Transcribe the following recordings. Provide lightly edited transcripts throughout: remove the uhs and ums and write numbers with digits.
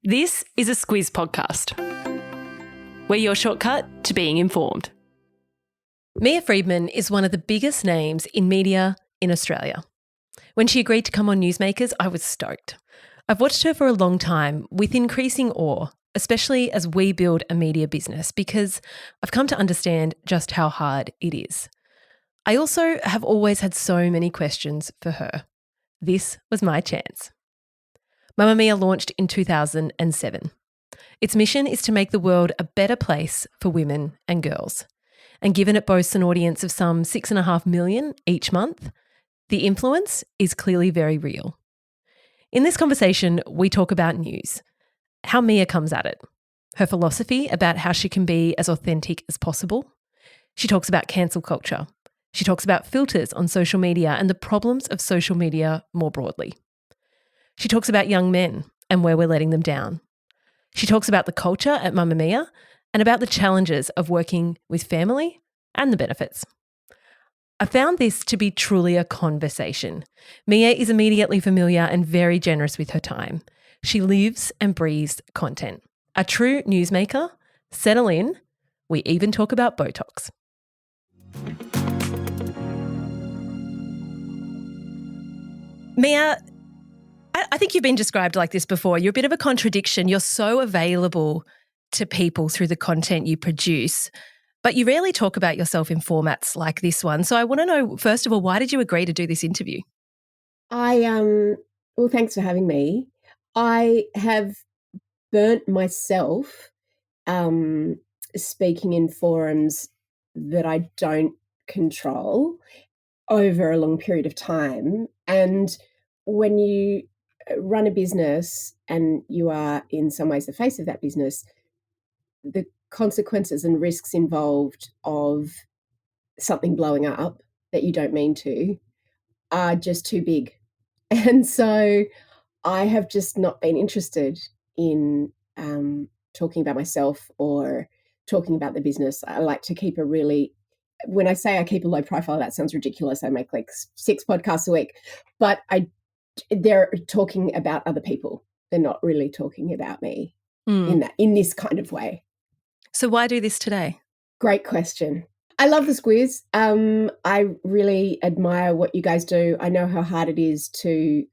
This is a Squiz podcast. We're your shortcut to being informed. Mia Freedman is one of the biggest names in media in Australia. When she agreed to come on Newsmakers, I was stoked. I've watched her for a long time with increasing awe, especially as we build a media business, because I've come to understand just how hard it is. I also have always had so many questions for her. This was my chance. Mamamia launched in 2007. Its mission is to make the world a better place for women and girls. And given it boasts an audience of some 6.5 million each month, the influence is clearly very real. In this conversation, we talk about news, how Mia comes at it, her philosophy about how she can be as authentic as possible. She talks about cancel culture. She talks about filters on social media and the problems of social media more broadly. She talks about young men and where we're letting them down. She talks about the culture at Mamamia and about the challenges of working with family and the benefits. I found this to be truly a conversation. Mia is immediately familiar and very generous with her time. She lives and breathes content. A true newsmaker. Settle in. We even talk about Botox. Mia, I think you've been described like this before. You're a bit of a contradiction. You're so available to people through the content you produce, but you rarely talk about yourself in formats like this one. So I want to know, first of all, why did you agree to do this interview? Well, thanks for having me. I have burnt myself speaking in forums that I don't control over a long period of time. And when you run a business and you are in some ways the face of that business, the consequences and risks involved of something blowing up that you don't mean to are just too big. And so I have just not been interested in talking about myself or talking about the business. I like to keep when I say I keep a low profile, that sounds ridiculous. I make like 6 podcasts a week, but they're talking about other people. They're not really talking about me in this kind of way. So why do this today? Great question. I love the Squiz. I really admire what you guys do. I know how hard it is to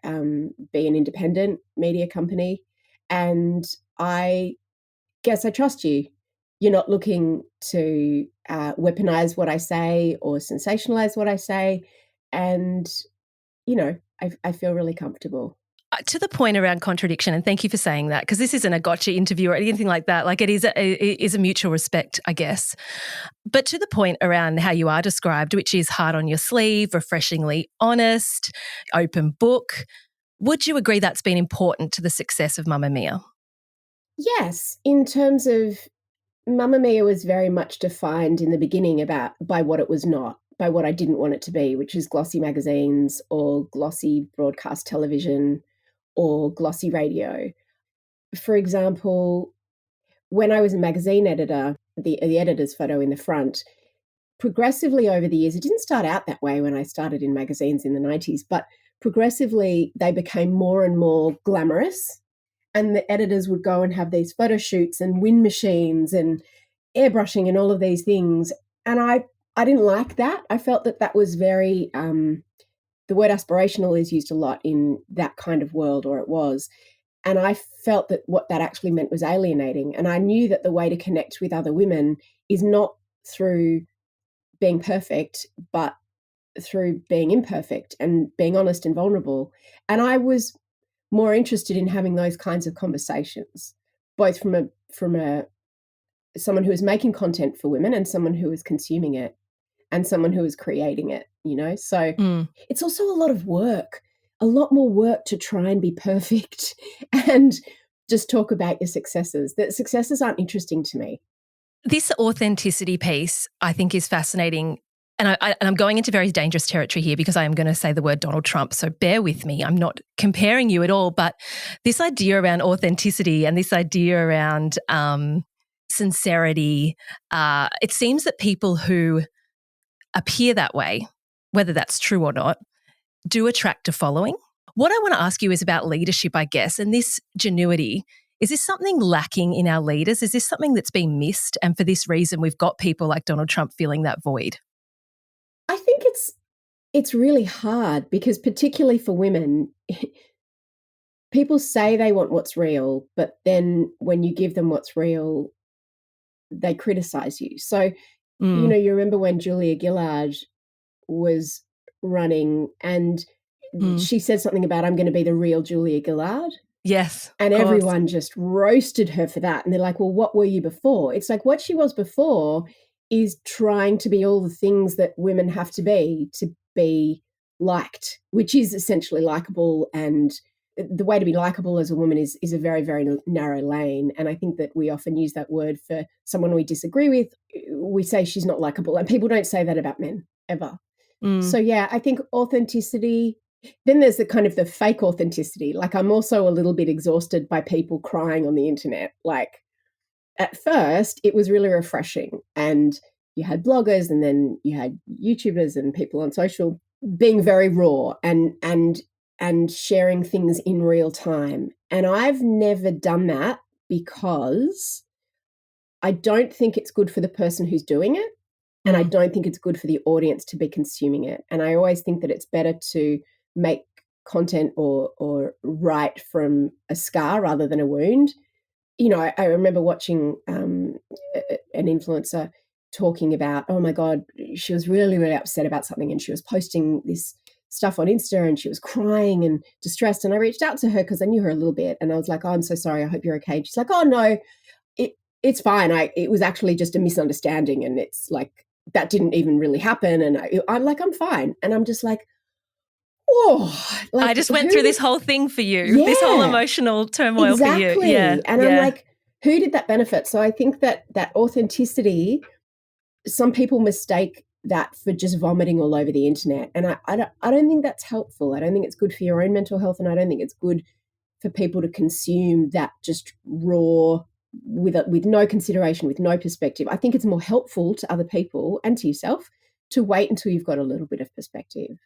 be an independent media company, and I guess I trust you. You're not looking to weaponize what I say or sensationalize what I say, and I feel really comfortable. To the point around contradiction, and thank you for saying that, because this isn't a gotcha interview or anything like that. Like it is a mutual respect, I guess. But to the point around how you are described, which is hard on your sleeve, refreshingly honest, open book, would you agree that's been important to the success of Mamamia? Yes, in terms of Mamamia was very much defined in the beginning by what it was not, by what I didn't want it to be, which is glossy magazines or glossy broadcast television or glossy radio. For example, when I was a magazine editor, the editor's photo in the front, progressively over the years, it didn't start out that way when I started in magazines in the 90s, but progressively they became more and more glamorous. And the editors would go and have these photo shoots and wind machines and airbrushing and all of these things. And I didn't like that. I felt that was very, the word aspirational is used a lot in that kind of world, or it was. And I felt that what that actually meant was alienating. And I knew that the way to connect with other women is not through being perfect, but through being imperfect and being honest and vulnerable. And I was more interested in having those kinds of conversations, both from someone who is making content for women and someone who is consuming it and someone who is creating it, So It's also a lot of work, a lot more work to try and be perfect and just talk about your successes. The successes aren't interesting to me. This authenticity piece, I think, is fascinating. And I'm going into very dangerous territory here because I am going to say the word Donald Trump. So bear with me. I'm not comparing you at all. But this idea around authenticity and this idea around sincerity, it seems that people who appear that way, whether that's true or not, do attract a following. What I want to ask you is about leadership, I guess, and this genuity. Is this something lacking in our leaders? Is this something that's been missed? And for this reason, we've got people like Donald Trump filling that void. I think it's really hard because particularly for women, people say they want what's real, but then when you give them what's real, they criticize you. So, you know, you remember when Julia Gillard was running and she said something about, I'm going to be the real Julia Gillard. Yes. And everyone just roasted her for that. And they're like, well, what were you before? It's like what she was before is trying to be all the things that women have to be liked, which is essentially likable. And the way to be likable as a woman is a very, very narrow lane. And I think that we often use that word for someone we disagree with. We say she's not likable. And people don't say that about men ever. So, yeah, I think authenticity. Then there's the kind of the fake authenticity. Like I'm also a little bit exhausted by people crying on the internet. Like at first it was really refreshing and you had bloggers and then you had YouTubers and people on social being very raw and sharing things in real time. And I've never done that because I don't think it's good for the person who's doing it. And I don't think it's good for the audience to be consuming it. And I always think that it's better to make content or write from a scar rather than a wound. You know, I remember watching an influencer talking about, oh my God, she was really, really upset about something and she was posting this stuff on Insta and she was crying and distressed. And I reached out to her because I knew her a little bit. And I was like, oh, I'm so sorry. I hope you're okay. And she's like, oh, no, it's fine. It was actually just a misunderstanding. And it's like, that didn't even really happen. And I'm like, I'm fine. And I'm just like, oh, like, I just went through this whole thing for you, this whole emotional turmoil for you. Yeah. And I'm like, who did that benefit? So I think that authenticity, some people mistake that for just vomiting all over the internet. And I don't think that's helpful. I don't think it's good for your own mental health. And I don't think it's good for people to consume that just raw, with no consideration, with no perspective. I think it's more helpful to other people and to yourself to wait until you've got a little bit of perspective.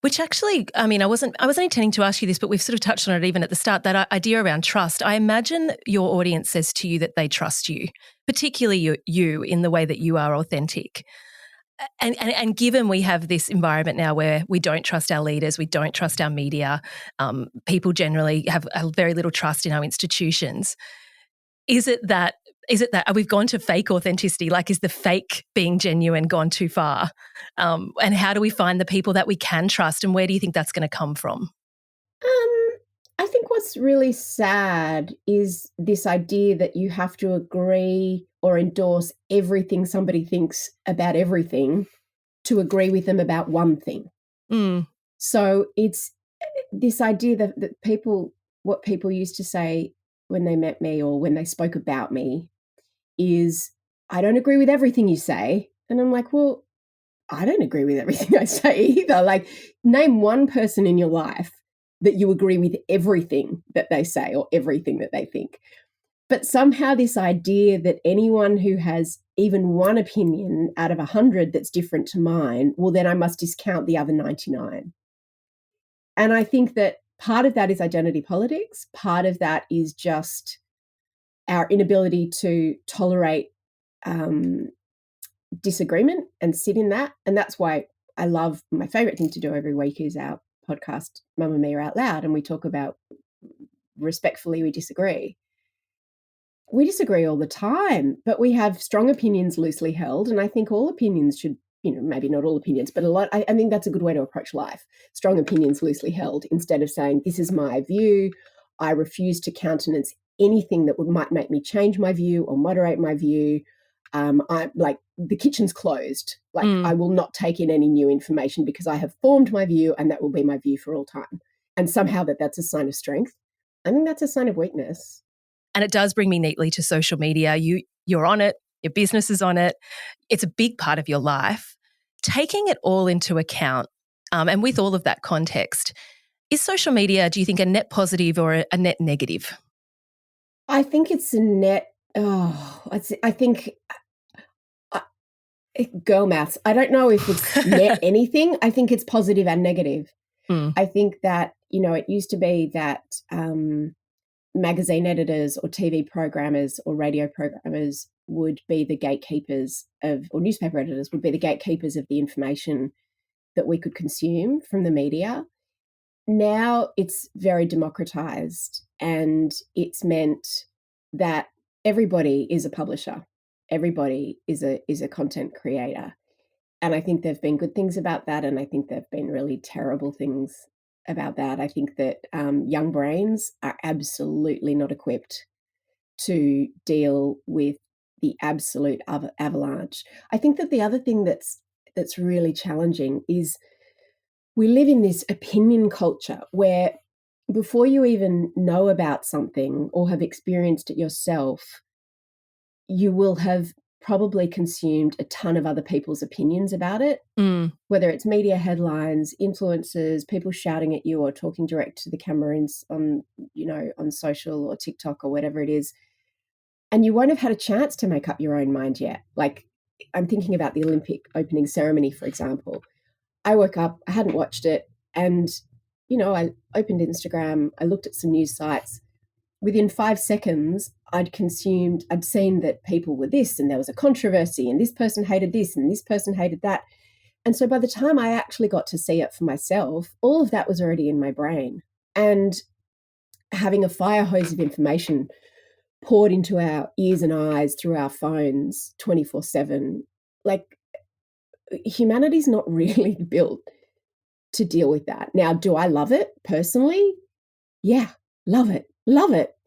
Which actually, I mean, I wasn't intending to ask you this, but we've sort of touched on it even at the start, that idea around trust. I imagine your audience says to you that they trust you, particularly you in the way that you are authentic. And given we have this environment now where we don't trust our leaders, we don't trust our media, people generally have very little trust in our institutions. Is it that we've gone to fake authenticity? Like, is the fake being genuine gone too far? And how do we find the people that we can trust, and where do you think that's going to come from? I think what's really sad is this idea that you have to agree or endorse everything somebody thinks about everything to agree with them about one thing. So it's this idea that what people used to say when they met me or when they spoke about me is, I don't agree with everything you say. And I'm like, well, I don't agree with everything I say either. Like, name one person in your life that you agree with everything that they say or everything that they think. But somehow this idea that anyone who has even one opinion out of 100 that's different to mine, well, then I must discount the other 99. And I think that part of that is identity politics. Part of that is just our inability to tolerate disagreement and sit in that. And that's why I love, my favorite thing to do every week is our podcast, Mamma Mia Out Loud, and we talk about respectfully we disagree. We disagree all the time, but we have strong opinions loosely held. And I think all opinions should, maybe not all opinions, but a lot. I think that's a good way to approach life. Strong opinions loosely held, instead of saying, this is my view. I refuse to countenance anything that might make me change my view or moderate my view. I like, the kitchen's closed. Like, I will not take in any new information because I have formed my view and that will be my view for all time. And somehow that's a sign of strength. I think that's a sign of weakness. And it does bring me neatly to social media. You're on it, your business is on it. It's a big part of your life. Taking it all into account, and with all of that context, is social media, do you think, a net positive or a net negative? I think it's a net, I think, girl maths. I don't know if it's net anything. I think it's positive and negative. I think that, it used to be that magazine editors or TV programmers or radio programmers would be the gatekeepers of, or newspaper editors would be the gatekeepers of the information that we could consume from the media. Now it's very democratized, and it's meant that everybody is a publisher. Everybody is a content creator. And I think there've been good things about that, and I think there've been really terrible things about that. I think that young brains are absolutely not equipped to deal with the absolute avalanche. I think that the other thing that's really challenging is we live in this opinion culture where before you even know about something or have experienced it yourself, you will have probably consumed a ton of other people's opinions about it, whether it's media headlines, influencers, people shouting at you or talking direct to the camera on social or TikTok or whatever it is. And you won't have had a chance to make up your own mind yet. Like, I'm thinking about the Olympic opening ceremony, for example. I woke up, I hadn't watched it, and, I opened Instagram, I looked at some news sites. Within 5 seconds, I'd seen that people were this, and there was a controversy, and this person hated this, and this person hated that. And so by the time I actually got to see it for myself, all of that was already in my brain. And having a fire hose of information poured into our ears and eyes through our phones 24/7, like, humanity's not really built to deal with that. Now, do I love it personally? Yeah, love it,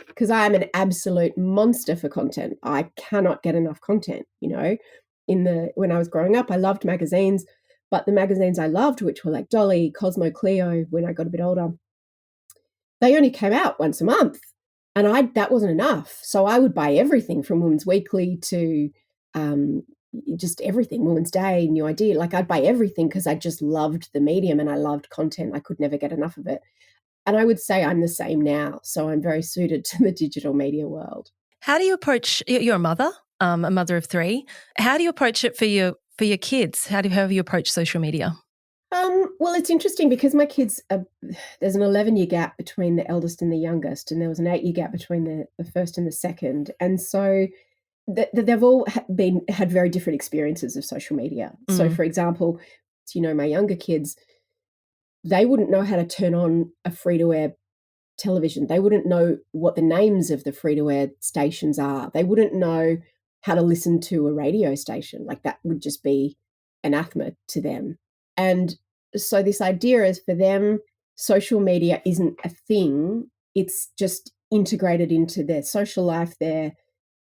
because I am an absolute monster for content. I cannot get enough content. When I was growing up, I loved magazines, but the magazines I loved, which were like Dolly, Cosmo, Clio, when I got a bit older, they only came out once a month, and that wasn't enough. So I would buy everything from Women's Weekly to just everything, Women's Day, New Idea. Like, I'd buy everything because I just loved the medium and I loved content. I could never get enough of it. And I would say I'm the same now. So I'm very suited to the digital media world. How do you approach, you're a mother of 3. How do you approach it for your kids? How have you approach social media? Well, it's interesting because my kids, there's an 11-year gap between the eldest and the youngest, and there was an 8-year gap between the first and the second. And so they've all had very different experiences of social media. So, for example, my younger kids, they wouldn't know how to turn on a free-to-air television. They wouldn't know what the names of the free-to-air stations are. They wouldn't know how to listen to a radio station. Like, that would just be anathema to them. And so this idea is, for them, social media isn't a thing. It's just integrated into their social life, their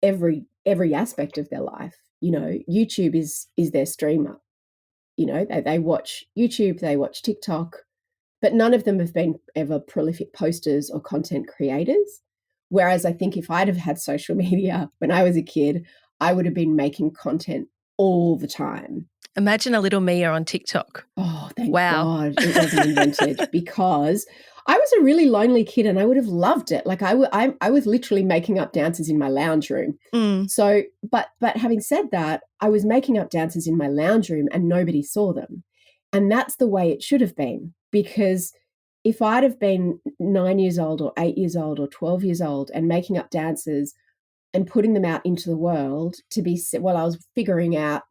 every aspect of their life. YouTube is their streamer. They watch YouTube, they watch TikTok, but none of them have been ever prolific posters or content creators. Whereas I think if I'd have had social media when I was a kid, I would have been making content all the time. Imagine a little Mia on TikTok. Oh, thank wow. God it wasn't invented, because I was a really lonely kid and I would have loved it. Like, I was literally making up dances in my lounge room. So, but having said that, I was making up dances in my lounge room and nobody saw them. And that's the way it should have been, because if I'd have been 9 years old or 8 years old or 12 years old and making up dances and putting them out into the world while I was figuring out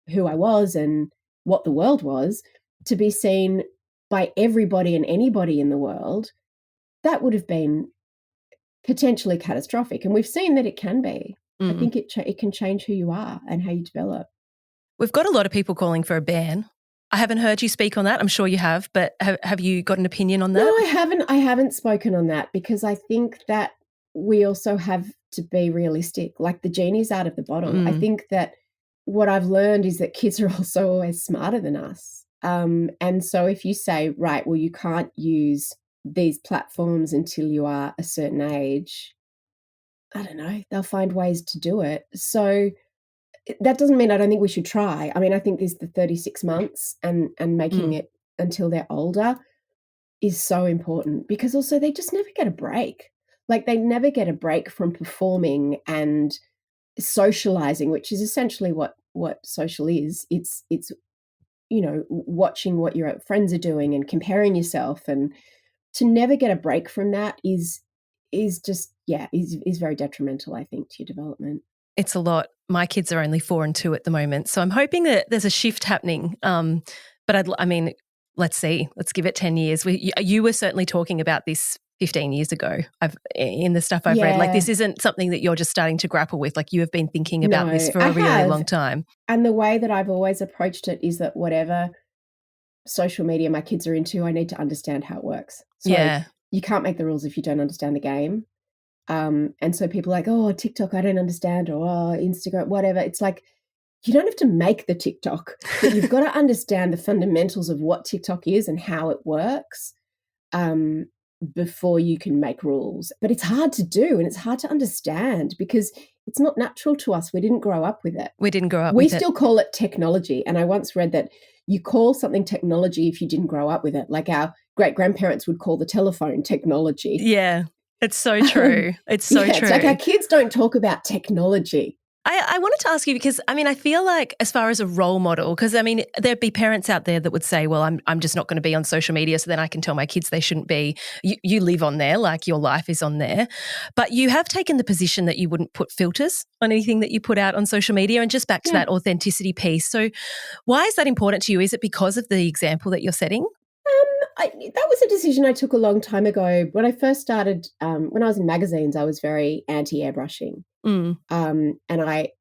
who I was and what the world was, to be seen by everybody and anybody in the world, that would have been potentially catastrophic. And we've seen that it can be. I think it can change who you are and how you develop. We've got a lot of people calling for a ban. I haven't heard you speak on that. I'm sure you have, but have you got an opinion on that? No, I haven't spoken on that, because I think that we also have to be realistic. Like, the genie's out of the bottle. I think that what I've learned is that kids are also always smarter than us. And so if you say, right, well, you can't use these platforms until you are a certain age, I don't know, they'll find ways to do it. So that doesn't mean I don't think we should try. I mean, I think the 36 months and making it until they're older is so important, because also they just never get a break. Like, they never get a break from performing and socializing, which is essentially what social is. It's watching what your friends are doing and comparing yourself, and to never get a break from that is just, is very detrimental, I think, to your development. It's a lot. My kids are only 4 and 2 at the moment, so I'm hoping that there's a shift happening. But let's see. Let's give it 10 years. You were certainly talking about this 15 years ago. In the stuff I've read, like this isn't something that you're just starting to grapple with. Like you have been thinking about this for a really long time. And the way that I've always approached it is that whatever social media my kids are into, I need to understand how it works. So you can't make the rules if you don't understand the game. And so people are like, oh, TikTok, I don't understand, or Instagram, whatever. It's like, you don't have to make the TikTok, but you've got to understand the fundamentals of what TikTok is and how it works before you can make rules. But it's hard to do, and it's hard to understand because it's not natural to us. We didn't grow up with it. We still call it technology. And I once read that you call something technology if you didn't grow up with it. Like our great-grandparents would call the telephone technology. Yeah. It's so true. It's so true. It's like our kids don't talk about technology. I wanted to ask you because, I feel like as far as a role model, because, there'd be parents out there that would say, well, I'm just not going to be on social media so then I can tell my kids they shouldn't be. You live on there, like your life is on there. But you have taken the position that you wouldn't put filters on anything that you put out on social media, and just back to that authenticity piece. So why is that important to you? Is it because of the example that you're setting? That was a decision I took a long time ago. When I first started, when I was in magazines, I was very anti-airbrushing. And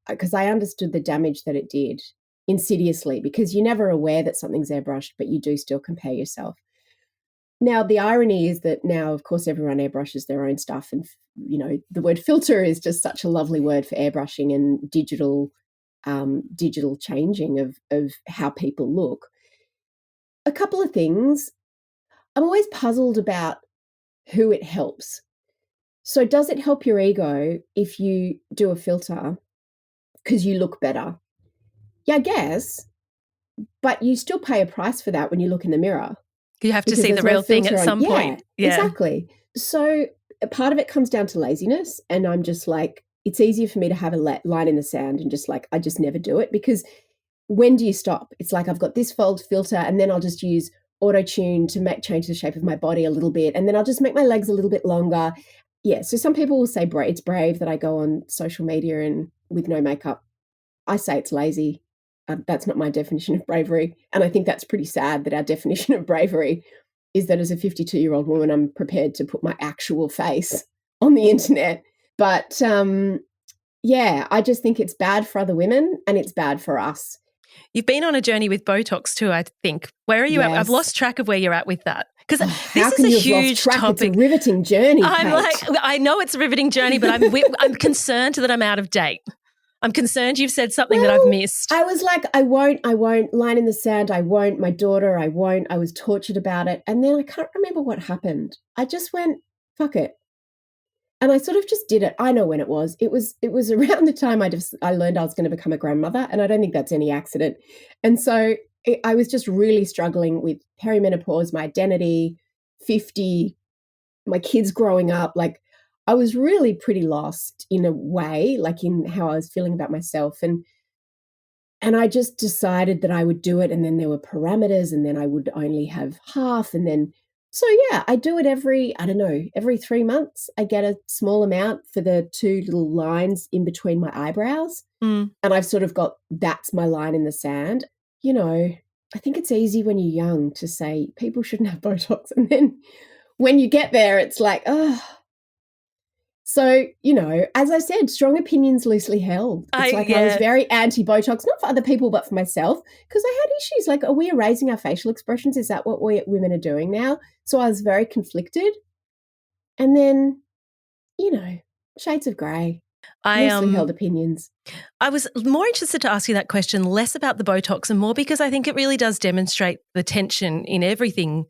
because I understood the damage that it did insidiously, because you're never aware that something's airbrushed, but you do still compare yourself. Now, the irony is that now, of course, everyone airbrushes their own stuff. And, the word filter is just such a lovely word for airbrushing and digital changing of how people look. A couple of things. I'm always puzzled about who it helps. So does it help your ego if you do a filter because you look better? Yeah, I guess. But you still pay a price for that when you look in the mirror. You have to see the real thing at some point. Yeah, exactly. So a part of it comes down to laziness. And I'm just like, it's easier for me to have a line in the sand and just like, I just never do it, because when do you stop? It's like, I've got this fold filter and then I'll just use auto-tune to change the shape of my body a little bit, and then I'll just make my legs a little bit longer. Yeah, so some people will say it's brave that I go on social media and with no makeup. I say it's lazy. That's not my definition of bravery, and I think that's pretty sad that our definition of bravery is that as a 52-year-old woman, I'm prepared to put my actual face on the internet. But I just think it's bad for other women and it's bad for us. You've been on a journey with Botox too, I think. Where are you at? I've lost track of where you're at with that. Because this is a huge topic. It's a riveting journey, I know it's a riveting journey, but I'm concerned that I'm out of date. I'm concerned you've said something that I've missed. I was like, I won't, line in the sand, I won't, my daughter, I won't. I was tortured about it. And then I can't remember what happened. I just went, fuck it. And I sort of just did it. I know when it was. It was around the time I learned I was going to become a grandmother, and I don't think that's any accident. And so I was just really struggling with perimenopause, my identity, 50, my kids growing up. Like, I was really pretty lost in a way, like in how I was feeling about myself. And I just decided that I would do it. And then there were parameters, and then I would only have half. And then, so yeah, I do it every 3 months. I get a small amount for the 2 little lines in between my eyebrows. And I've sort of got, that's my line in the sand. I think it's easy when you're young to say people shouldn't have Botox. And then when you get there, it's like, oh. So, as I said, strong opinions loosely held. It's I was very anti-Botox, not for other people, but for myself, because I had issues. Like, are we erasing our facial expressions? Is that what women are doing now? So I was very conflicted. And then, shades of grey, loosely held opinions. I was more interested to ask you that question, less about the Botox and more because I think it really does demonstrate the tension in everything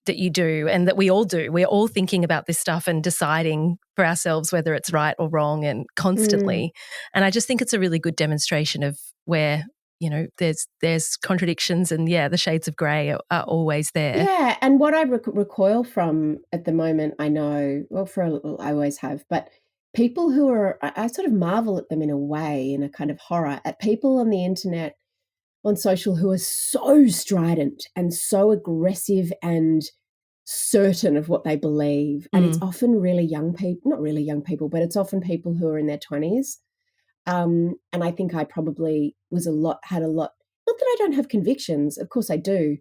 that you do and that we all do. We're all thinking about this stuff and deciding for ourselves whether it's right or wrong, and constantly. And I just think it's a really good demonstration of where, there's contradictions, and the shades of grey are always there. Yeah, and what I recoil from at the moment, I know, well, I always have, but people who are, I sort of marvel at them in a way, in a kind of horror, at people on the internet, on social, who are so strident and so aggressive and certain of what they believe. And it's often really young people, not really young people, but it's often people who are in their 20s. And I think I probably had a lot, not that I don't have convictions, of course I do,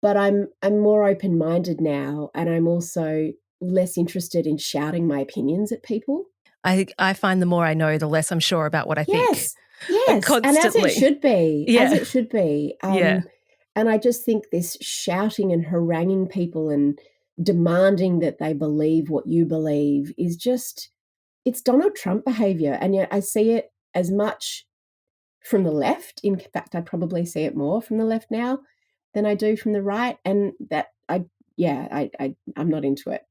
but I'm more open-minded now, and I'm also less interested in shouting my opinions at people. I find the more I know, the less I'm sure about what I think. Yes, and as it Constantly. should be, Yeah. as it should be. Yeah. And I just think this shouting and haranguing people and demanding that they believe what you believe is just, it's Donald Trump behavior. And yet I see it as much from the left. In fact, I probably see it more from the left now than I do from the right. And that I'm not into it.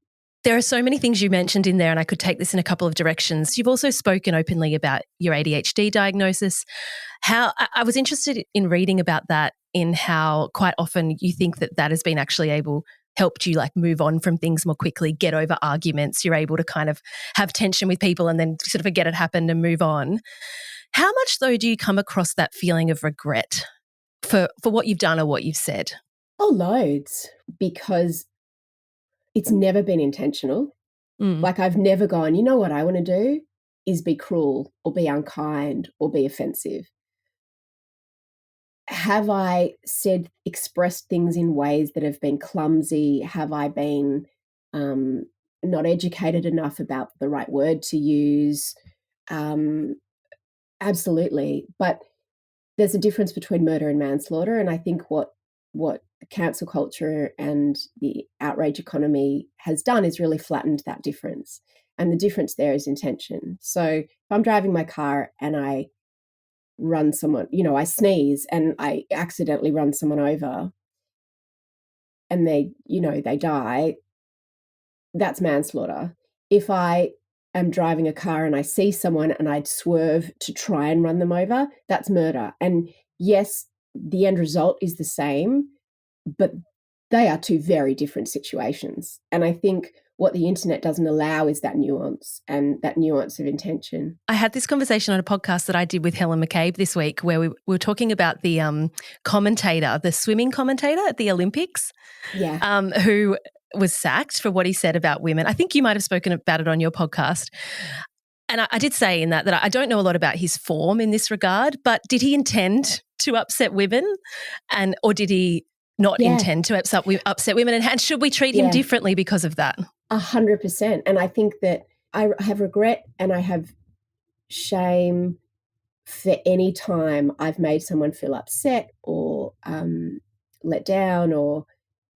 There are so many things you mentioned in there, and I could take this in a couple of directions. You've also spoken openly about your ADHD diagnosis. How I was interested in reading about that, in how quite often you think that has been actually helped you like move on from things more quickly, get over arguments. You're able to kind of have tension with people and then sort of forget it happened and move on. How much though do you come across that feeling of regret for what you've done or what you've said? Oh, loads, because it's never been intentional. Like I've never gone, you know what I want to do is be cruel or be unkind or be offensive. Have I expressed things in ways that have been clumsy? Have I been not educated enough about the right word to use? Absolutely. But there's a difference between murder and manslaughter. And I think what cancel culture and the outrage economy has done is really flattened that difference. And the difference there is intention. So if I'm driving my car and I run someone, I sneeze and I accidentally run someone over and they die, that's manslaughter. If I am driving a car and I see someone and I'd swerve to try and run them over, that's murder. And yes, the end result is the same, but they are two very different situations. And I think what the internet doesn't allow is that nuance and that nuance of intention. I had this conversation on a podcast that I did with Helen McCabe this week, where we were talking about the commentator, the swimming commentator at the Olympics, who was sacked for what he said about women. I think you might have spoken about it on your podcast. And I did say in that I don't know a lot about his form in this regard, but did he intend to upset women, or did he not intend to upset women? And should we treat him differently because of that? 100%. And I think that I have regret and I have shame for any time I've made someone feel upset or let down or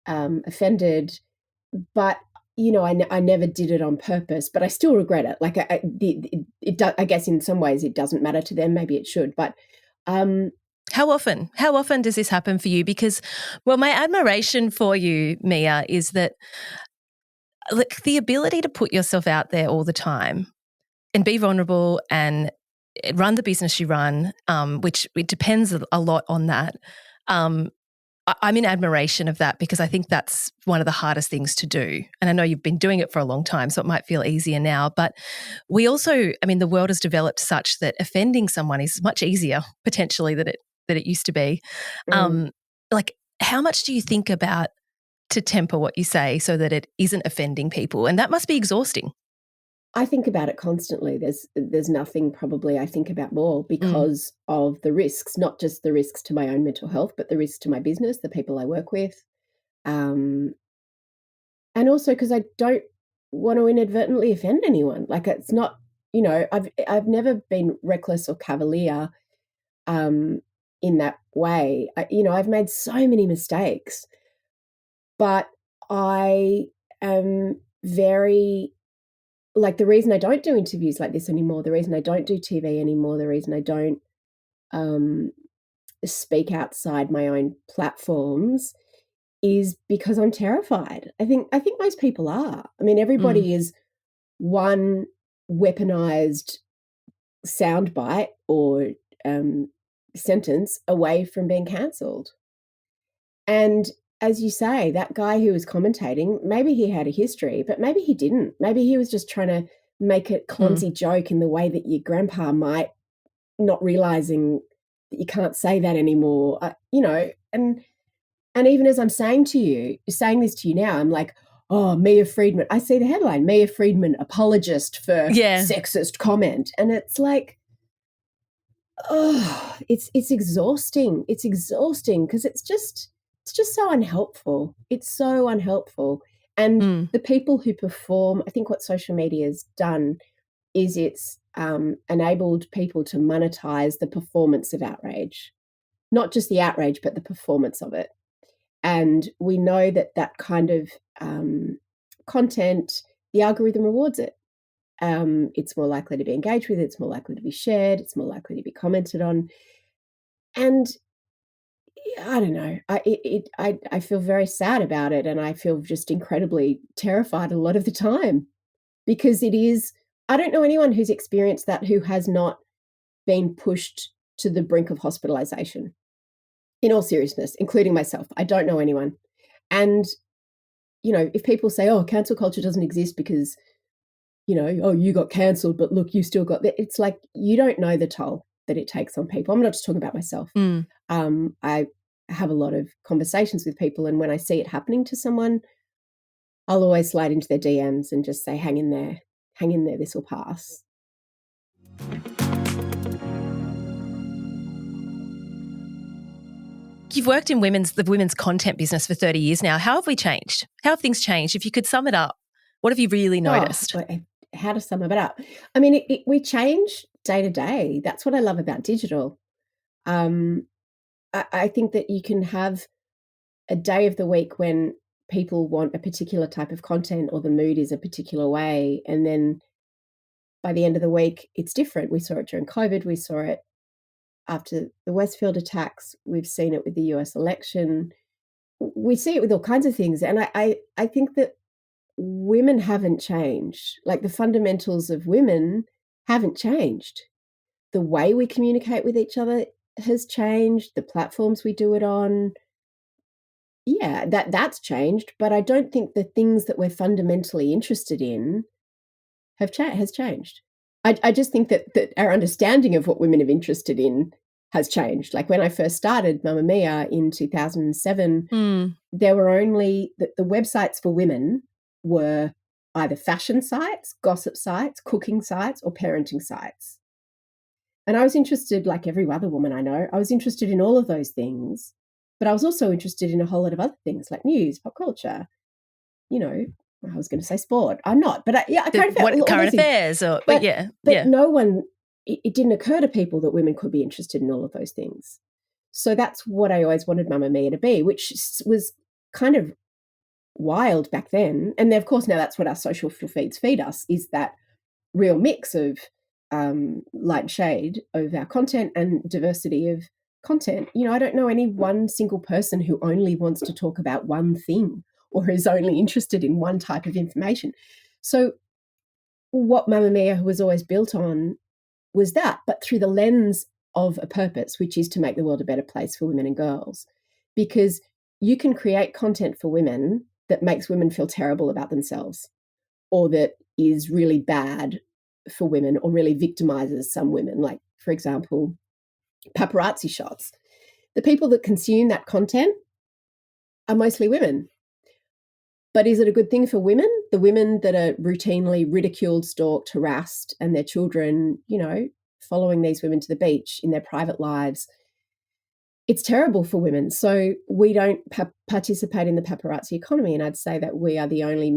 offended. But I never did it on purpose, but I still regret it. Like I guess in some ways it doesn't matter to them. Maybe it should, but how often does this happen for you? Because, well, my admiration for you, Mia, is that the ability to put yourself out there all the time and be vulnerable and run the business you run, which it depends a lot on that. I'm in admiration of that, because I think that's one of the hardest things to do. And I know you've been doing it for a long time, so it might feel easier now. But we also, the world has developed such that offending someone is much easier potentially than it used to be. Like, how much do you think about to temper what you say so that it isn't offending people? And that must be exhausting. I think about it constantly. There's nothing probably I think about more because of the risks, not just the risks to my own mental health, but the risks to my business, the people I work with. And also because I don't want to inadvertently offend anyone. Like it's not, I've never been reckless or cavalier in that way. I've made so many mistakes, but I am very, like, the reason I don't do interviews like this anymore, the reason I don't do TV anymore, the reason I don't speak outside my own platforms is because I'm terrified. I think most people are. Everybody is one weaponized soundbite or sentence away from being cancelled. And as you say, that guy who was commentating, maybe he had a history, but maybe he didn't. Maybe he was just trying to make a clumsy joke in the way that your grandpa might, not realizing that you can't say that anymore, and And even as I'm saying this to you now, I'm like, oh, Mia Freedman. I see the headline, Mia Freedman, apologist for sexist comment. And it's like, oh, it's exhausting. It's exhausting because it's just so unhelpful. It's so unhelpful. And the people who perform, I think what social media has done is it's enabled people to monetize the performance of outrage, not just the outrage, but the performance of it. And we know that kind of content, the algorithm rewards it. It's more likely to be engaged with, it's more likely to be shared, it's more likely to be commented on. And I don't know, I feel very sad about it, and I feel just incredibly terrified a lot of the time, because it is, I don't know anyone who's experienced that who has not been pushed to the brink of hospitalization. In all seriousness, including myself, I don't know anyone. And, if people say, oh, cancel culture doesn't exist because, oh, you got cancelled, but look, you still got that. It's like, you don't know the toll that it takes on people. I'm not just talking about myself. I have a lot of conversations with people, and when I see it happening to someone, I'll always slide into their DMs and just say, hang in there, this will pass. You've worked in the women's content business for 30 years now. How have we changed? How have things changed? If you could sum it up, what have you really noticed? How to sum it up? I mean, we change day to day. That's what I love about digital. I think that you can have a day of the week when people want a particular type of content or the mood is a particular way, and then by the end of the week, it's different. We saw it during COVID. We saw it after the Westfield attacks. We've seen it with the US election. We see it with all kinds of things. And I think that women haven't changed. Like, the fundamentals of women haven't changed. The way we communicate with each other has changed. The platforms we do it on, yeah, that's changed. But I don't think the things that we're fundamentally interested in has changed. I just think that our understanding of what women are interested in has changed. Like, when I first started Mamamia in 2007, there were only the websites for women were either fashion sites, gossip sites, cooking sites, or parenting sites. And I was interested, like every other woman I know, I was interested in all of those things, but I was also interested in a whole lot of other things like news, pop culture, I was going to say sport. I'm not, but current affairs, but no one. It didn't occur to people that women could be interested in all of those things. So that's what I always wanted Mamamia to be, which was kind of wild back then. And then, of course, now that's what our social feeds feed us, is that real mix of light and shade of our content and diversity of content. I don't know any one single person who only wants to talk about one thing or is only interested in one type of information. So what Mamamia was always built on was that, but through the lens of a purpose, which is to make the world a better place for women and girls. Because you can create content for women that makes women feel terrible about themselves, or that is really bad for women, or really victimizes some women. Like, for example, paparazzi shots. The people that consume that content are mostly women. But is it a good thing for women? The women that are routinely ridiculed, stalked, harassed, and their children, following these women to the beach in their private lives. It's terrible for women. So we don't participate in the paparazzi economy. And I'd say that we are the only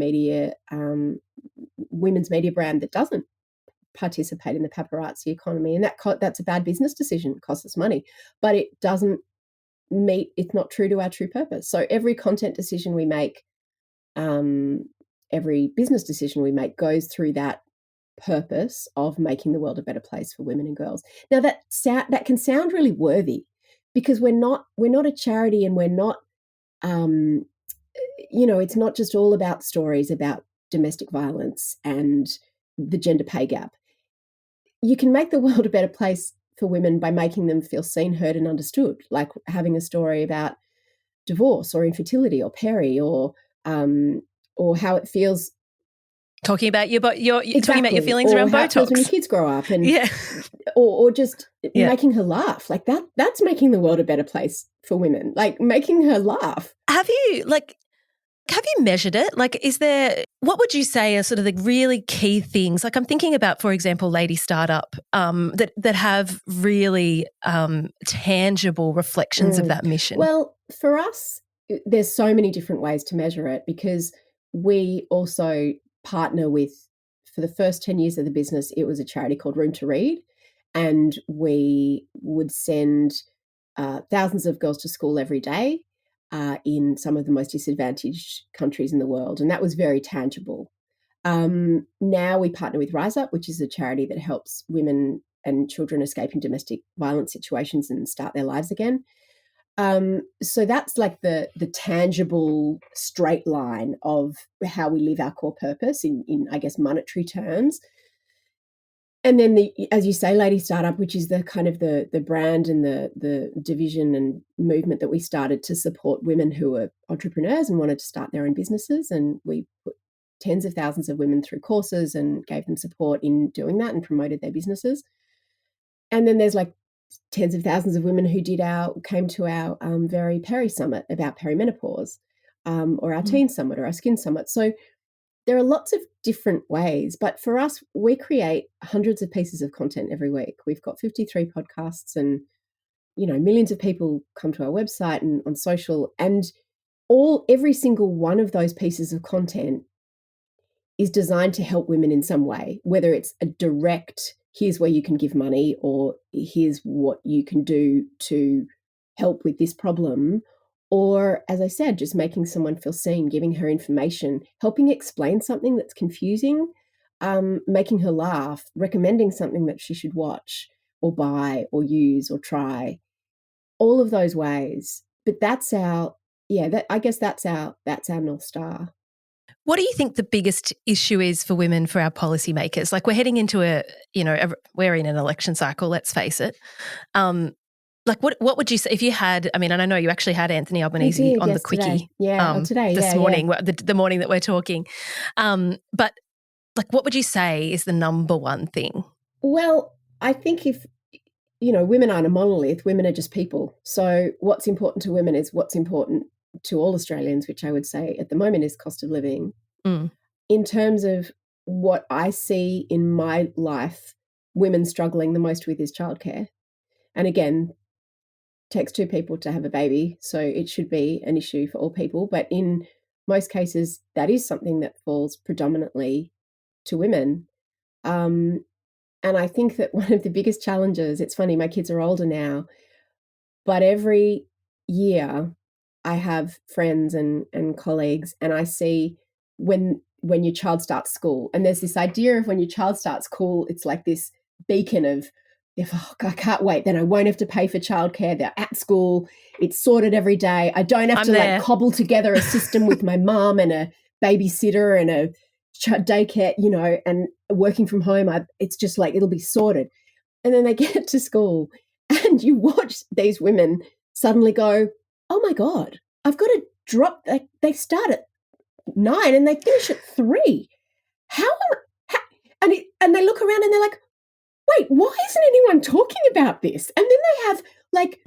women's media brand that doesn't participate in the paparazzi economy. And that's a bad business decision. It costs us money, but it's not true to our true purpose. So every content decision we make, every business decision we make goes through that purpose of making the world a better place for women and girls. Now that can sound really worthy, because we're not a charity, and we're not, it's not just all about stories about domestic violence and the gender pay gap. You can make the world a better place for women by making them feel seen, heard, and understood, like having a story about divorce or infertility or peri, or how it feels talking about talking about your feelings or around how Botox. it feels when your kids grow up, and or just making her laugh. Like that's making the world a better place for women. Like making her laugh. Have you measured it? Like, what would you say are sort of the really key things? Like, I'm thinking about, for example, Lady Startup, that have really tangible reflections of that mission. Well, for us, there's so many different ways to measure it, because we also partner with, for the first 10 years of the business, it was a charity called Room to Read, and we would send thousands of girls to school every day in some of the most disadvantaged countries in the world, and that was very tangible. Now we partner with Rise Up, which is a charity that helps women and children escaping domestic violence situations and start their lives again. So that's like the tangible straight line of how we live our core purpose in I guess monetary terms. And then as you say, Lady Startup, which is the kind of the brand and the division and movement that we started to support women who are entrepreneurs and wanted to start their own businesses. And we put tens of thousands of women through courses and gave them support in doing that and promoted their businesses. And then there's like tens of thousands of women who came to our very peri summit about perimenopause, or our teen summit or our skin summit. So there are lots of different ways, but for us, we create hundreds of pieces of content every week. We've got 53 podcasts, and millions of people come to our website and on social, and every single one of those pieces of content is designed to help women in some way, whether it's a direct, here's where you can give money, or here's what you can do to help with this problem, or, as I said, just making someone feel seen, giving her information, helping explain something that's confusing, making her laugh, recommending something that she should watch or buy or use or try, all of those ways. But I guess that's our North Star. What do you think the biggest issue is for women, for our policymakers? Like, we're heading into we're in an election cycle, let's face it. Like, what would you say if you had, and I know you actually had Anthony Albanese on the quickie today, this morning, the morning that we're talking. But like, what would you say is the number one thing? Well, I think if, women aren't a monolith, women are just people. So what's important to women is what's important to all Australians, which I would say at the moment is cost of living. In terms of what I see in my life, women struggling the most with is childcare. And again, takes two people to have a baby, so it should be an issue for all people. But in most cases, that is something that falls predominantly to women. And I think that one of the biggest challenges, it's funny, my kids are older now, but every year I have friends and colleagues, and I see when your child starts school, and there's this idea of when your child starts school, it's like this beacon of, I can't wait, then I won't have to pay for childcare. They're at school. It's sorted every day. I don't have to cobble together a system with my mom and a babysitter and a daycare, and working from home. It's just like, it'll be sorted. And then they get to school and you watch these women suddenly go, oh my God, I've got to drop. They start at 9 and they finish at 3. And they look around and they're like, wait, why isn't anyone talking about this? And then they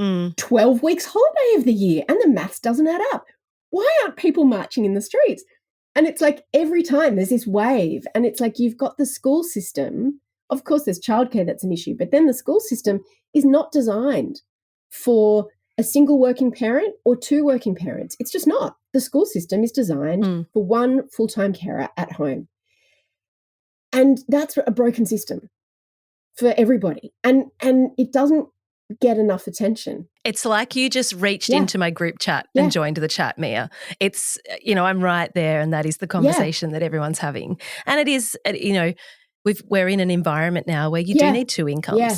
have 12 weeks holiday of the year and the maths doesn't add up. Why aren't people marching in the streets? And it's like every time there's this wave, and it's like you've got the school system. Of course, there's childcare that's an issue, but then the school system is not designed for a single working parent or two working parents. It's just not. The school system is designed for one full-time carer at home. And that's a broken system for everybody. And it doesn't get enough attention. It's like you just reached into my group chat and joined the chat, Mia. It's, I'm right there, and that is the conversation that everyone's having. And it is, we're in an environment now where you do need two incomes. Yeah.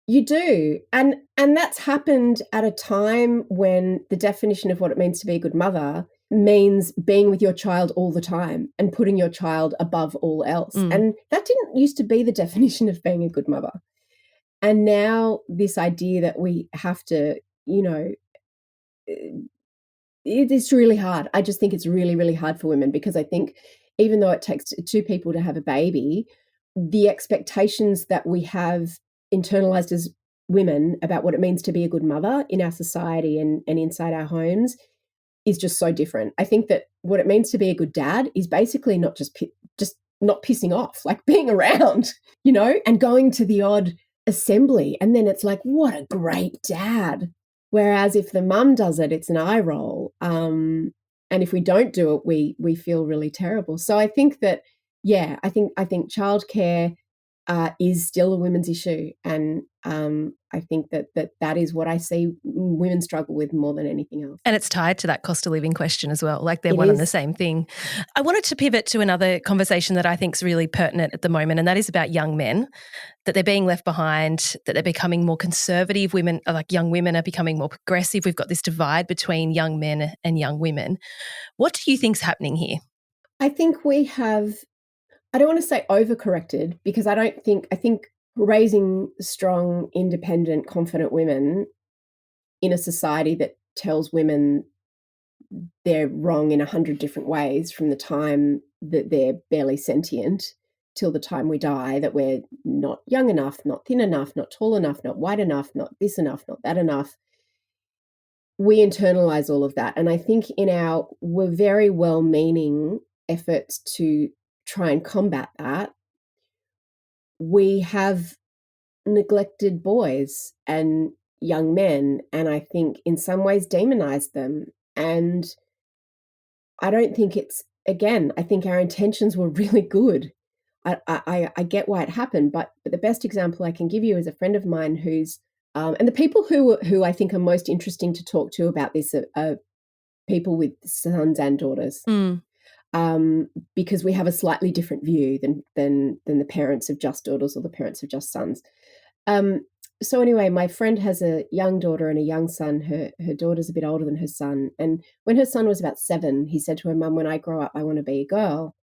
You do. And that's happened at a time when the definition of what it means to be a good mother means being with your child all the time and putting your child above all else. And that didn't used to be the definition of being a good mother. And now this idea that we have to, it's really hard. I just think it's really, really hard for women, because I think even though it takes two people to have a baby, the expectations that we have internalized as women about what it means to be a good mother in our society and inside our homes is just so different. I think that what it means to be a good dad is basically not just not pissing off, like being around, and going to the odd assembly. And then it's like, what a great dad. Whereas if the mum does it, it's an eye roll. And if we don't do it, we feel really terrible. So I think that, I think childcare is still a women's issue. And I think that is what I see women struggle with more than anything else. And it's tied to that cost of living question as well. Like they're It one and is. the same thing. I wanted to pivot to another conversation that I think is really pertinent at the moment, and that is about young men, that they're being left behind, that they're becoming more conservative. Women, like young women, are becoming more progressive. We've got this divide between young men and young women. What do you think's happening here? I think we have, I don't want to say overcorrected, because I think raising strong, independent, confident women in a society that tells women they're wrong in 100 different ways from the time that they're barely sentient till the time we die, that we're not young enough, not thin enough, not tall enough, not white enough, not this enough, not that enough. We internalize all of that. And I think we're very well-meaning efforts to try and combat that, we have neglected boys and young men, and I think in some ways demonized them. And I don't think I think our intentions were really good. I get why it happened, but the best example I can give you is a friend of mine who's, and the people who I think are most interesting to talk to about this are people with sons and daughters. Because we have a slightly different view than the parents of just daughters or the parents of just sons. So anyway, my friend has a young daughter and a young son. Her daughter's a bit older than her son. And when her son was about 7, he said to her mum, "When I grow up, I want to be a girl."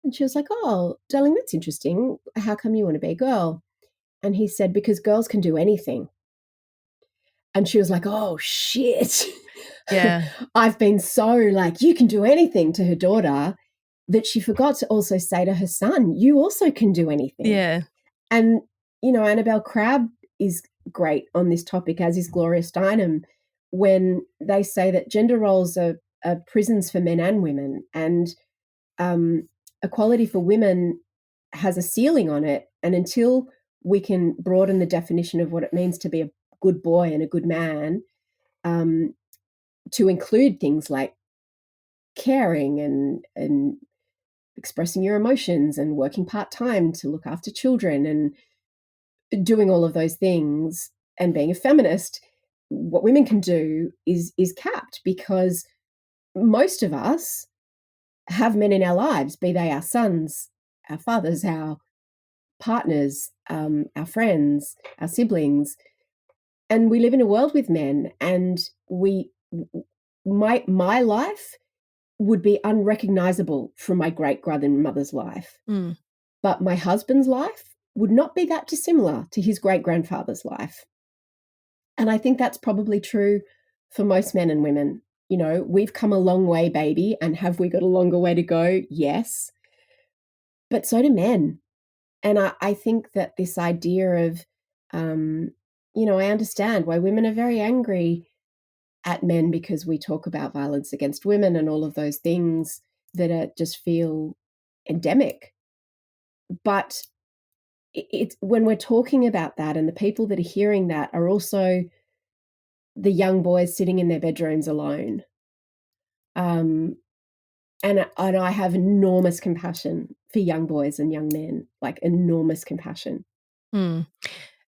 And she was like, "Oh, darling, that's interesting. How come you want to be a girl?" And he said, "Because girls can do anything." And she was like, "Oh, shit." Yeah. I've been so like, you can do anything, to her daughter, that she forgot to also say to her son, you also can do anything. Yeah. And, Annabelle Crabb is great on this topic, as is Gloria Steinem, when they say that gender roles are prisons for men and women, and equality for women has a ceiling on it. And until we can broaden the definition of what it means to be a good boy and a good man, to include things like caring and expressing your emotions and working part-time to look after children and doing all of those things and being a feminist, what women can do is capped, because most of us have men in our lives, be they our sons, our fathers, our partners, our friends, our siblings, and we live in a world with men, and my life would be unrecognizable from my great-grandmother's life. But my husband's life would not be that dissimilar to his great-grandfather's life. And I think that's probably true for most men and women. We've come a long way, baby, and have we got a longer way to go? Yes. But so do men. And I think that this idea of, I understand why women are very angry at men, because we talk about violence against women and all of those things that just feel endemic. But it's when we're talking about that, and the people that are hearing that are also the young boys sitting in their bedrooms alone. And I have enormous compassion for young boys and young men, like enormous compassion.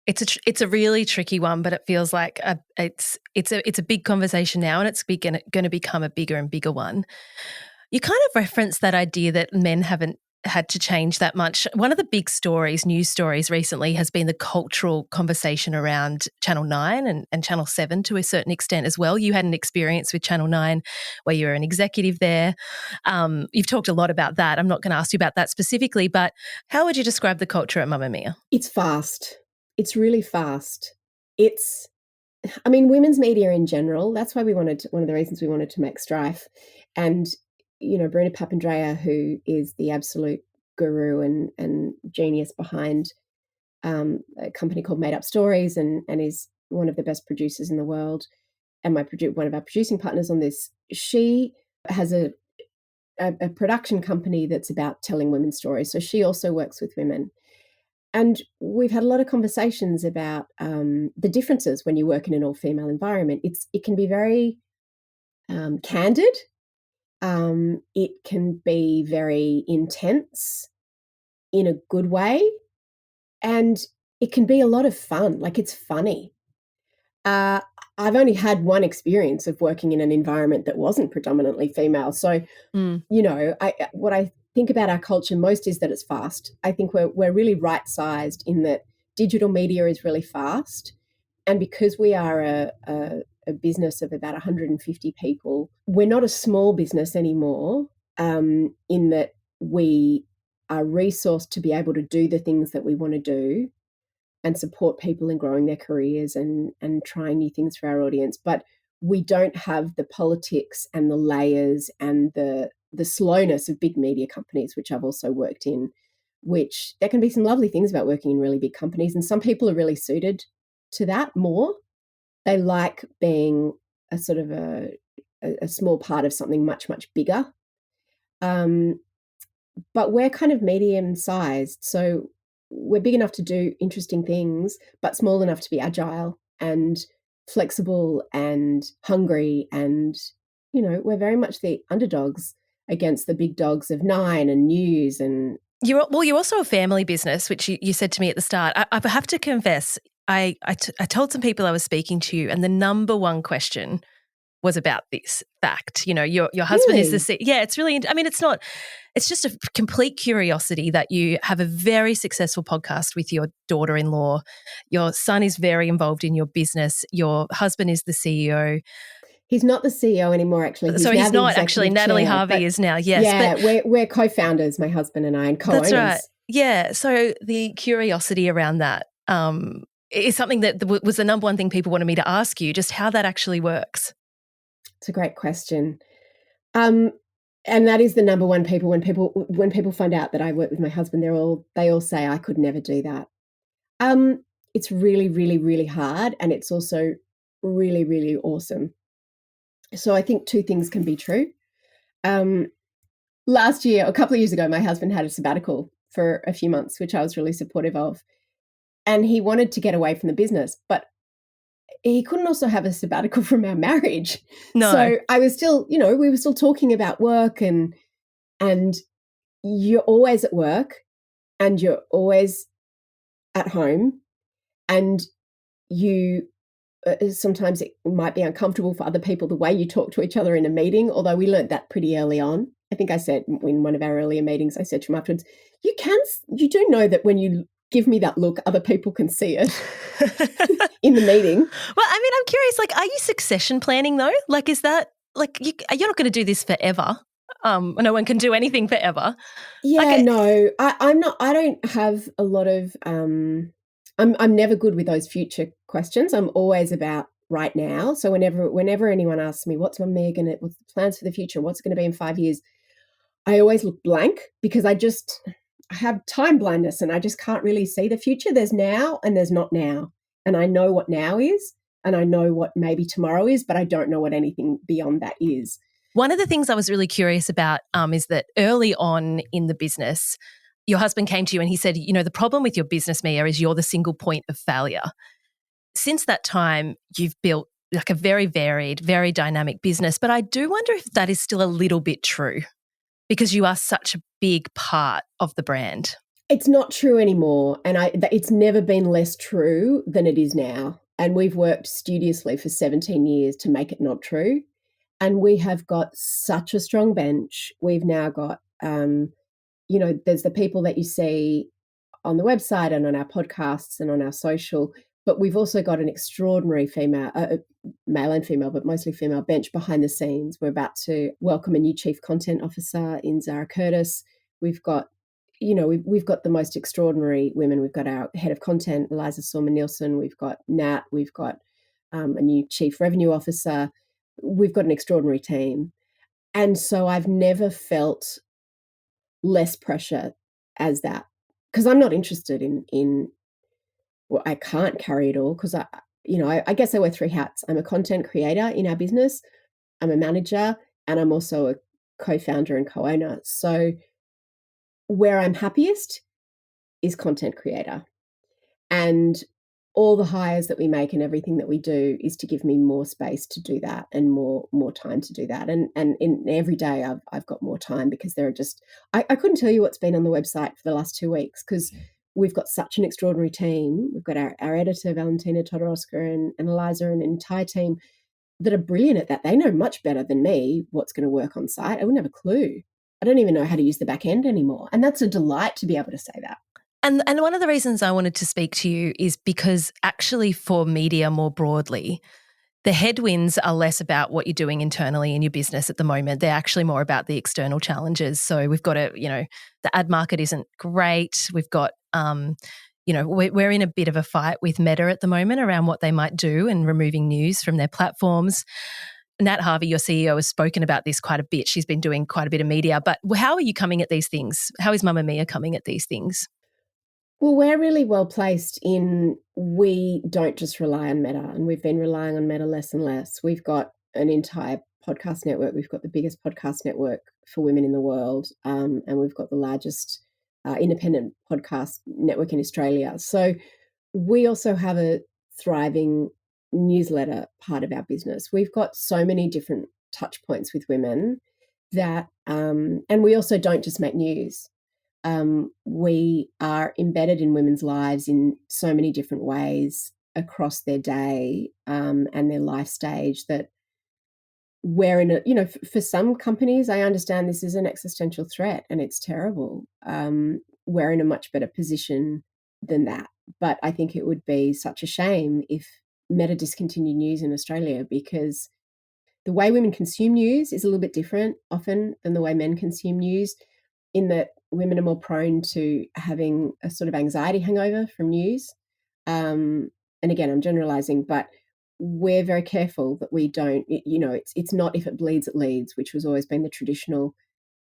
It's a really tricky one, but it feels like it's a big conversation now, and it's going to become a bigger and bigger one. You kind of referenced that idea that men haven't had to change that much. One of the big news stories recently, has been the cultural conversation around Channel 9 and Channel 7 to a certain extent as well. You had an experience with Channel 9 where you were an executive there. You've talked a lot about that. I'm not going to ask you about that specifically, but how would you describe the culture at Mamamia? It's fast. It's really fast. Women's media in general, that's why one of the reasons we wanted to make Strife. And, Bruna Papandreou, who is the absolute guru and genius behind a company called Made Up Stories, and is one of the best producers in the world, and one of our producing partners on this. She has a production company that's about telling women's stories. So she also works with women. And we've had a lot of conversations about the differences when you work in an all-female environment. It can be very candid. It can be very intense in a good way. And it can be a lot of fun. Like, it's funny. Uh, I've only had one experience of working in an environment that wasn't predominantly female. So, what I think about our culture most is that it's fast. I think we're really right-sized in that digital media is really fast. And because we are a business of about 150 people, we're not a small business anymore, in that we are resourced to be able to do the things that we want to do and support people in growing their careers and trying new things for our audience. But we don't have the politics and the layers and the slowness of big media companies, which I've also worked in, which there can be some lovely things about working in really big companies. And some people are really suited to that more. They like being a sort of a small part of something much, much bigger. But we're kind of medium sized. So we're big enough to do interesting things, but small enough to be agile and flexible and hungry. And, we're very much the underdogs against the big dogs of Nine and News. And You're also a family business, which you said to me at the start. I have to confess, I told some people I was speaking to, and the number one question was about this fact. Your husband is the really, yeah. It's really. I mean, it's not. It's just a complete curiosity that you have a very successful podcast with your daughter-in-law. Your son is very involved in your business. Your husband is the CEO. he's not the CEO anymore, actually. He's So now he's the not actually. executive Natalie chair. Harvey But is now. Yes, yeah, but we're co-founders, my husband and I, and that's right. co-owners. Yeah. So the curiosity around that is something that was the number one thing people wanted me to ask you, just how that actually works. It's a great question. And that is the number one when people find out that I work with my husband, they all say I could never do that. It's really, really, really hard, and it's also really, really awesome. So I think two things can be true. Last year, a couple of years ago, my husband had a sabbatical for a few months, which I was really supportive of. And he wanted to get away from the business, but he couldn't also have a sabbatical from our marriage. No. So I was still, we were still talking about work, and you're always at work and you're always at home, and you sometimes it might be uncomfortable for other people the way you talk to each other in a meeting, although we learned that pretty early on. I think I said in one of our earlier meetings, I said to him afterwards, you do know that when you give me that look, other people can see it in the meeting. Well, I mean, I'm curious, are you succession planning though? Is that, you're not going to do this forever. No one can do anything forever. Yeah, no, I'm not. I don't have a lot of. I'm never good with those future questions. I'm always about right now. So whenever anyone asks me, what's the plans for the future? What's it going to be in 5 years? I always look blank because I have time blindness and I just can't really see the future. There's now and there's not now. And I know what now is and I know what maybe tomorrow is, but I don't know what anything beyond that is. One of the things I was really curious about is that early on in the business, your husband came to you and he said, the problem with your business, Mia, is you're the single point of failure. Since that time, you've built a very varied, very dynamic business. But I do wonder if that is still a little bit true because you are such a big part of the brand. It's not true anymore. And it's never been less true than it is now. And we've worked studiously for 17 years to make it not true. And we have got such a strong bench. We've now got, there's the people that you see on the website and on our podcasts and on our social, but we've also got an extraordinary male and female, but mostly female bench behind the scenes. We're about to welcome a new chief content officer in Zara Curtis. We've got, we've got the most extraordinary women. We've got our head of content, Eliza Sorman-Nielsen. We've got Nat. We've got a new chief revenue officer. We've got an extraordinary team. And so I've never felt less pressure as that, because I'm not interested in well, I can't carry it all because I guess I wear three hats. I'm a content creator in our business, I'm a manager, and I'm also a co-founder and co-owner. So where I'm happiest is content creator. And all the hires that we make and everything that we do is to give me more space to do that and more time to do that. And in every day I've got more time because there are just I couldn't tell you what's been on the website for the last 2 weeks because we've got such an extraordinary team. We've got our editor, Valentina Todorowska and Eliza and an entire team that are brilliant at that. They know much better than me what's going to work on site. I wouldn't have a clue. I don't even know how to use the back end anymore. And that's a delight to be able to say that. And one of the reasons I wanted to speak to you is because actually for media more broadly, the headwinds are less about what you're doing internally in your business at the moment. They're actually more about the external challenges. So we've got the ad market isn't great. We've got, we're in a bit of a fight with Meta at the moment around what they might do and removing news from their platforms. Nat Harvey, your CEO, has spoken about this quite a bit. She's been doing quite a bit of media. But how are you coming at these things? How is Mamma Mia coming at these things? Well, we're really well placed in we don't just rely on Meta, and we've been relying on Meta less and less. We've got an entire podcast network. We've got the biggest podcast network for women in the world, and we've got the largest independent podcast network in Australia. So we also have a thriving newsletter part of our business. We've got so many different touch points with women that, and we also don't just make news. We are embedded in women's lives in so many different ways across their day and their life stage that we're in for some companies, I understand this is an existential threat and it's terrible. We're in a much better position than that. But I think it would be such a shame if Meta discontinued news in Australia because the way women consume news is a little bit different often than the way men consume news, in that women are more prone to having a sort of anxiety hangover from news. And again, I'm generalizing, but we're very careful that we don't, it's not if it bleeds, it leads, which has always been the traditional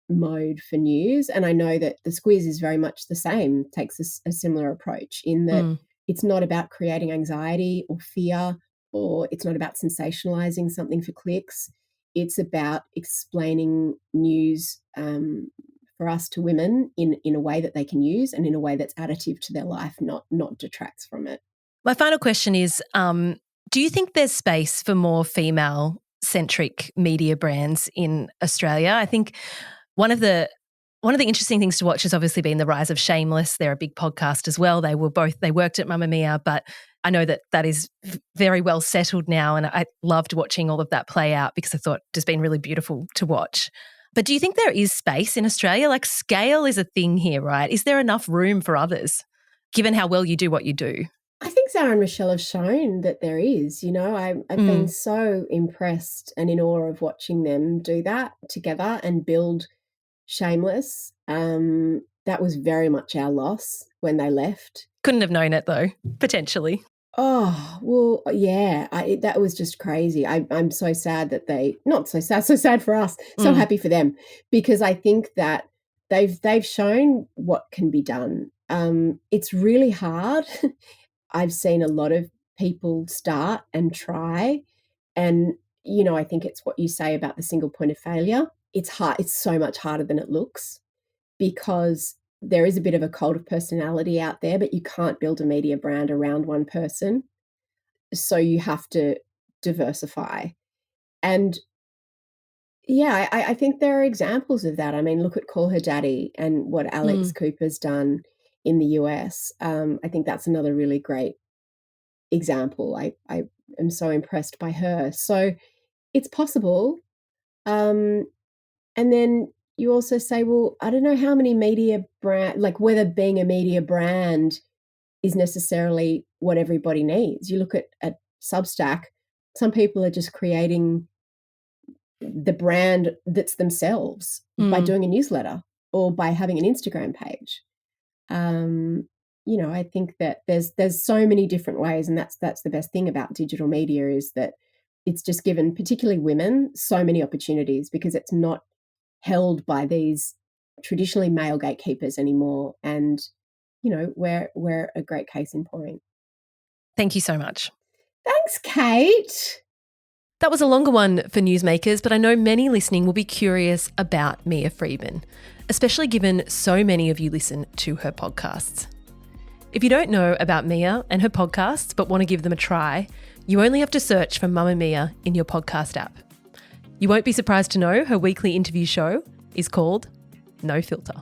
mode for news. And I know that the Squiz is very much the same, takes a similar approach in that it's not about creating anxiety or fear, or it's not about sensationalizing something for clicks. It's about explaining news for us to women in a way that they can use and in a way that's additive to their life, not detracts from it. My final question is, do you think there's space for more female-centric media brands in Australia? I think one of the interesting things to watch has obviously been the rise of Shameless. They're a big podcast as well. They worked at Mamma Mia, but I know that is very well settled now, and I loved watching all of that play out because I thought it has been really beautiful to watch. But do you think there is space in Australia? Like, scale is a thing here, right? Is there enough room for others, given how well you do what you do? I think Zara and Michelle have shown that there is. I've been so impressed and in awe of watching them do that together and build Shameless. That was very much our loss when they left. Couldn't have known it though, potentially. Oh, well, yeah, that was just crazy. I'm so sad that not so sad, so sad for us, so happy for them, because I think that they've shown what can be done. It's really hard. I've seen a lot of people start and try, and I think it's what you say about the single point of failure. It's hard. It's so much harder than it looks because there is a bit of a cult of personality out there, but you can't build a media brand around one person. So you have to diversify. And yeah, I think there are examples of that. I mean, look at Call Her Daddy and what Alex Cooper's done in the US. I think that's another really great example. I am so impressed by her. So it's possible. And then you also say, well, I don't know how many media brand, like whether being a media brand is necessarily what everybody needs. You look at Substack, some people are just creating the brand that's themselves by doing a newsletter or by having an Instagram page. I think that there's so many different ways, and that's the best thing about digital media is that it's just given particularly women so many opportunities because it's not held by these traditionally male gatekeepers anymore. And we're a great case in point. Thank you so much. Thanks, Kate. That was a longer one for Newsmakers, but I know many listening will be curious about Mia Freedman, especially given so many of you listen to her podcasts. If you don't know about Mia and her podcasts but want to give them a try, you only have to search for Mamma Mia in your podcast app. You won't be surprised to know her weekly interview show is called No Filter.